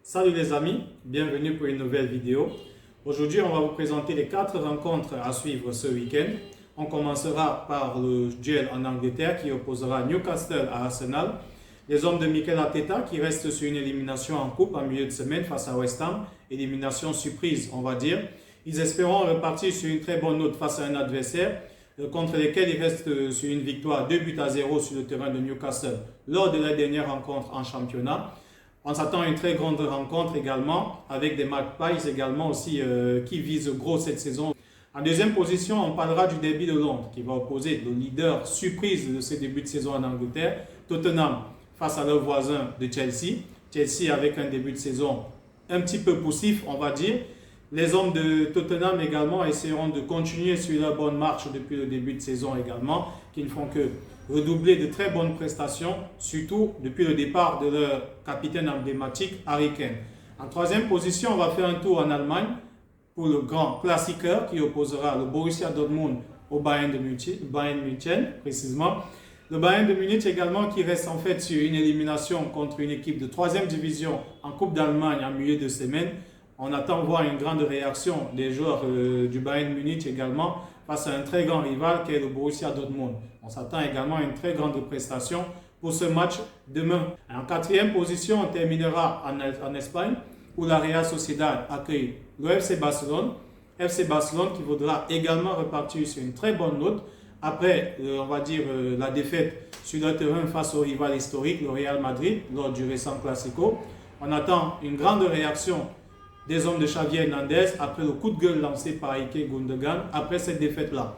Salut les amis, bienvenue pour une nouvelle vidéo. Aujourd'hui, on va vous présenter les 4 rencontres à suivre ce week-end. On commencera par le duel en Angleterre qui opposera Newcastle à Arsenal. Les hommes de Mikel Arteta qui restent sur une élimination en coupe en milieu de semaine face à West Ham. Élimination surprise, on va dire. Ils espéront repartir sur une très bonne note face à un adversaire contre lesquels ils restent sur une victoire 2-0 sur le terrain de Newcastle lors de la dernière rencontre en championnat. On s'attend à une très grande rencontre également avec des Magpies également aussi qui visent gros cette saison. En deuxième position, on parlera du derby de Londres qui va opposer le leader surprise de ce début de saison en Angleterre, Tottenham, face à leur voisin de Chelsea. Chelsea avec un début de saison un petit peu poussif, on va dire. Les hommes de Tottenham également essaieront de continuer sur leur bonne marche depuis le début de saison également, qui ne font que redoubler de très bonnes prestations, surtout depuis le départ de leur capitaine emblématique, Harry Kane. En troisième position, on va faire un tour en Allemagne pour le grand classiqueur qui opposera le Borussia Dortmund au Bayern de München, précisément. Le Bayern de Munich également qui reste en fait sur une élimination contre une équipe de 3e division en Coupe d'Allemagne en milieu de semaine. On attend voir une grande réaction des joueurs du Bayern Munich également face à un très grand rival qui est le Borussia Dortmund. On s'attend également à une très grande prestation pour ce match demain. En quatrième position, on terminera en Espagne où la Real Sociedad accueille le FC Barcelone. FC Barcelone qui voudra également repartir sur une très bonne note après, on va dire, la défaite sur le terrain face au rival historique, le Real Madrid, lors du récent Classico. On attend une grande réaction des hommes de Xavi Hernandez après le coup de gueule lancé par Ilkay Gundogan après cette défaite-là.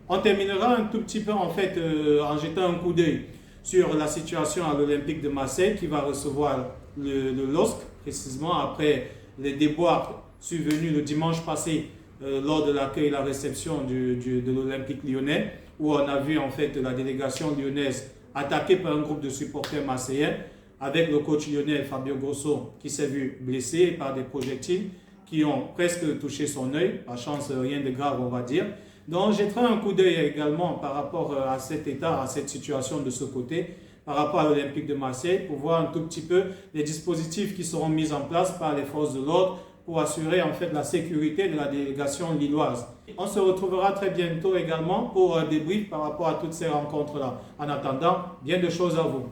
On terminera un tout petit peu en fait en jetant un coup d'œil sur la situation à l'Olympique de Marseille qui va recevoir le LOSC précisément après les déboires survenus le dimanche passé lors de l'accueil et la réception de l'Olympique lyonnais où on a vu en fait la délégation lyonnaise attaquée par un groupe de supporters marseillais avec le coach lyonnais Fabio Grosso qui s'est vu blessé par des projectiles qui ont presque touché son œil. Par chance, rien de grave, on va dire. Donc, je jetterai un coup d'œil également par rapport à cet état, à cette situation de ce côté, par rapport à l'Olympique de Marseille, pour voir un tout petit peu les dispositifs qui seront mis en place par les forces de l'ordre pour assurer en fait la sécurité de la délégation lilloise. On se retrouvera très bientôt également pour un débrief par rapport à toutes ces rencontres-là. En attendant, bien de choses à vous.